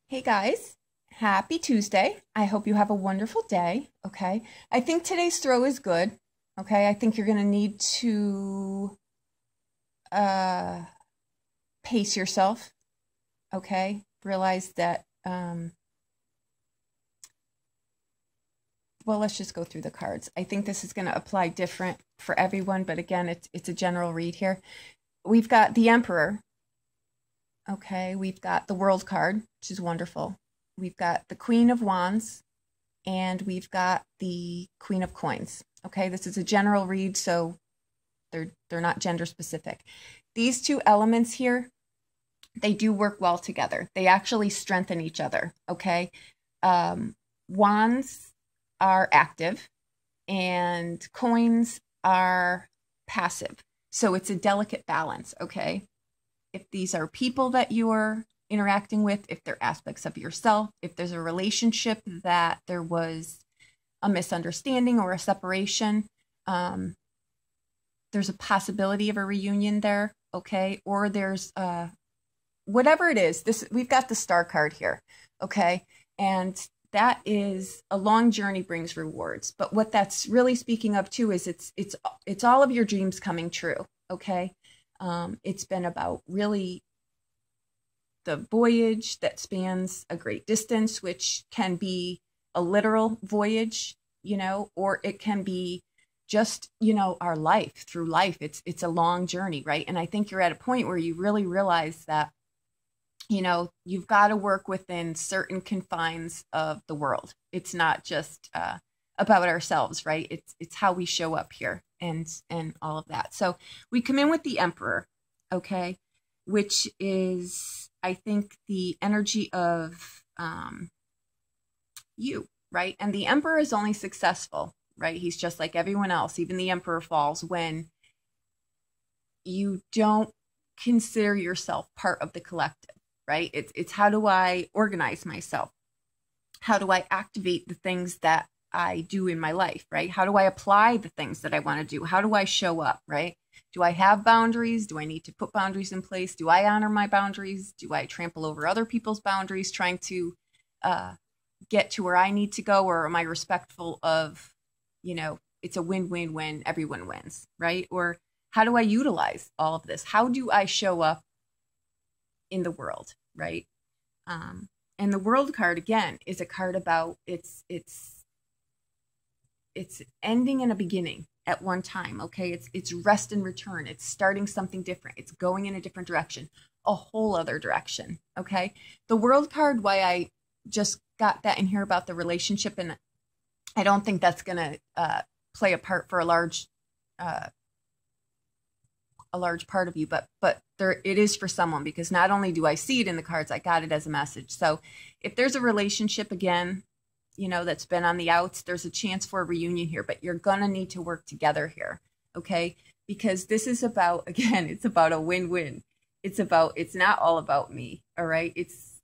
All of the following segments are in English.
Hey guys, happy Tuesday. I hope you have a wonderful day. Okay. I think today's throw is good. Okay. I think you're going to need to uh, pace yourself. Okay. Realize that, well, let's just go through the cards. I think this is going to apply different for everyone, but again, it's a general read here. We've got the Emperor. Okay. We've got the World card, which is wonderful. We've got the Queen of Wands. And we've got the Queen of Coins. Okay, this is a general read, so they're not gender specific. These two elements here, they do work well together. They actually strengthen each other. Okay, wands are active, and coins are passive. So it's a delicate balance. Okay, if these are people that you're interacting with, if they're aspects of yourself, if there's a relationship that there was a misunderstanding or a separation, there's a possibility of a reunion there, okay? Or there's whatever it is. We've got the Star card here, okay? And that is a long journey brings rewards. But what that's really speaking of too is it's all of your dreams coming true, okay? It's been about really the voyage that spans a great distance, which can be a literal voyage, or it can be just, our life through life. It's a long journey, right? And I think you're at a point where you really realize that, you've got to work within certain confines of the world. It's not just about ourselves, right? It's how we show up here and all of that. So we come in with the Emperor, okay, which is, I think, the energy of you, right? And the Emperor is only successful, right? He's just like everyone else. Even the Emperor falls when you don't consider yourself part of the collective, right? It's how do I organize myself? How do I activate the things that I do in my life, right? How do I apply the things that I want to do? How do I show up, right? Do I have boundaries? Do I need to put boundaries in place? Do I honor my boundaries? Do I trample over other people's boundaries trying to get to where I need to go? Or am I respectful of, it's a win-win when everyone wins, right? Or how do I utilize all of this? How do I show up in the world, right? And the World card, again, is a card about it's ending and a beginning at one time, okay? It's rest and return. It's starting something different. It's going in a different direction, a whole other direction, okay? The World card, why I just got that in here about the relationship, and I don't think that's going to play a part for a large part of you, but there it is for someone, because not only do I see it in the cards, I got it as a message. So if there's a relationship, again, that's been on the outs, there's a chance for a reunion here, but you're going to need to work together here, okay? Because this is about, again, it's about a win-win. It's not all about me, all right? It's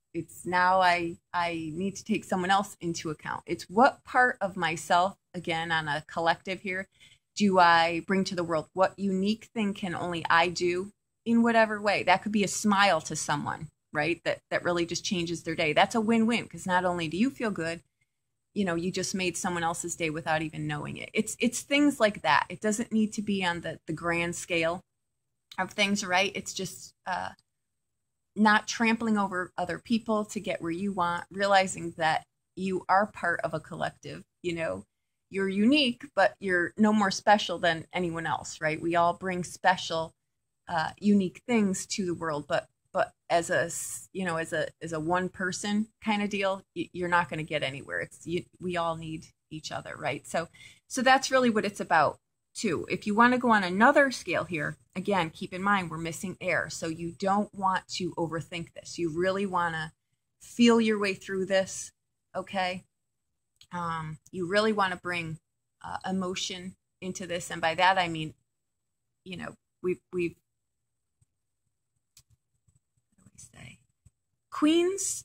now I need to take someone else into account. It's what part of myself, again, on a collective here, do I bring to the world? What unique thing can only I do in whatever way? That could be a smile to someone, right? That really just changes their day. That's a win-win, because not only do you feel good, you just made someone else's day without even knowing it. It's things like that. It doesn't need to be on the grand scale of things, right? It's just not trampling over other people to get where you want, realizing that you are part of a collective. You're unique, but you're no more special than anyone else, right? We all bring special, unique things to the world, but as a one person kind of deal, you're not going to get anywhere. We all need each other, right? So that's really what it's about too. If you want to go on another scale here, again, keep in mind we're missing air, so you don't want to overthink this. You really want to feel your way through this, okay? You really want to bring emotion into this, and by that I mean, we've say queens,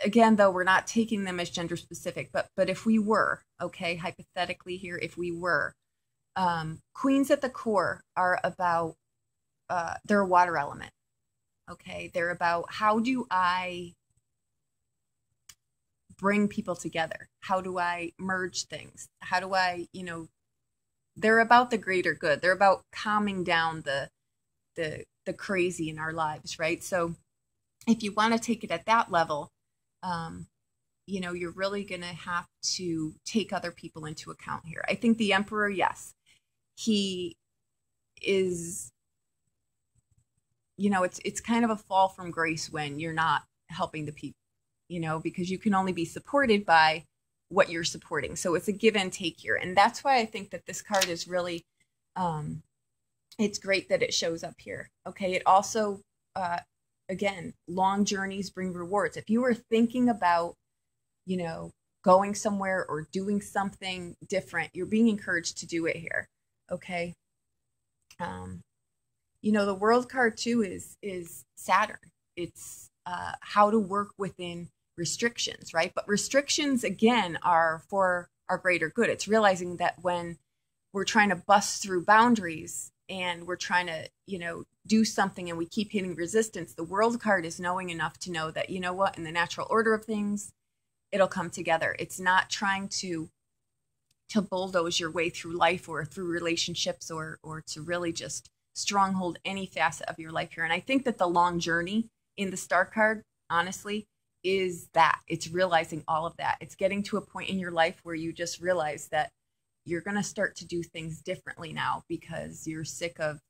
again, though we're not taking them as gender specific, but if we were, okay, hypothetically here, if we were, queens at the core are about they're a water element, okay? They're about how do I bring people together? How do I merge things? How do I, they're about the greater good. They're about calming down the crazy in our lives, right? So if you want to take it at that level, you're really going to have to take other people into account here. I think the emperor, yes, he is, it's kind of a fall from grace when you're not helping the people, because you can only be supported by what you're supporting. So it's a give and take here. And that's why I think that this card is really, it's great that it shows up here. Okay. It also, again, long journeys bring rewards. If you were thinking about, going somewhere or doing something different, you're being encouraged to do it here. Okay. The world card too is Saturn. It's how to work within restrictions, right? But restrictions, again, are for our greater good. It's realizing that when we're trying to bust through boundaries and we're trying to, do something and we keep hitting resistance, the world card is knowing enough to know that, in the natural order of things, it'll come together. It's not trying to bulldoze your way through life or through relationships or to really just stronghold any facet of your life here. And I think that the long journey in the star card, honestly, is that it's realizing all of that. It's getting to a point in your life where you just realize that you're going to start to do things differently now because you're sick of,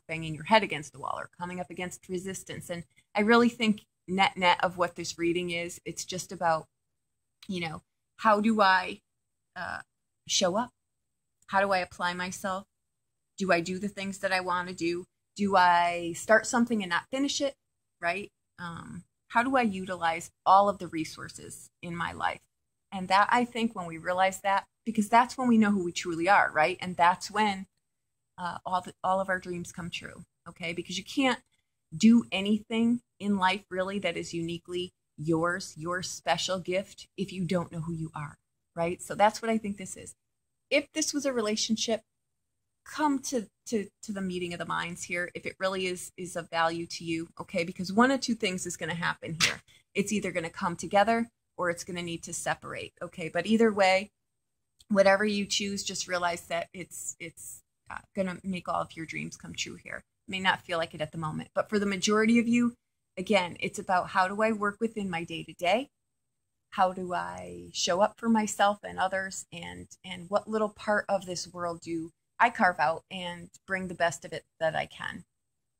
banging your head against the wall or coming up against resistance. And I really think net of what this reading is, it's just about, how do I show up? How do I apply myself? Do I do the things that I want to do? Do I start something and not finish it? Right? How do I utilize all of the resources in my life? And that, I think, when we realize that, because that's when we know who we truly are, right? And that's when all of our dreams come true, okay? Because you can't do anything in life really that is uniquely yours, your special gift, if you don't know who you are, right? So that's what I think this is. If this was a relationship, come to the meeting of the minds here if it really is of value to you, okay? Because one of two things is going to happen here. It's either going to come together or it's going to need to separate, okay? But either way, whatever you choose, just realize that it's going to make all of your dreams come true here. It may not feel like it at the moment, but for the majority of you, again, it's about how do I work within my day-to-day? How do I show up for myself and others? And what little part of this world do I carve out and bring the best of it that I can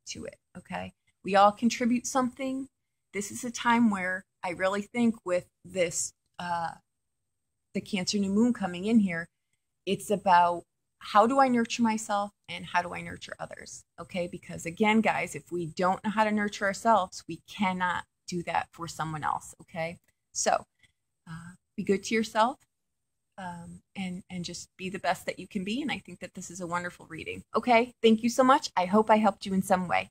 to it, okay? We all contribute something. This is a time where I really think with this, the Cancer new moon coming in here, it's about how do I nurture myself and how do I nurture others, okay? Because again, guys, if we don't know how to nurture ourselves, we cannot do that for someone else, okay? So be good to yourself. And just be the best that you can be. And I think that this is a wonderful reading. Okay, thank you so much. I hope I helped you in some way.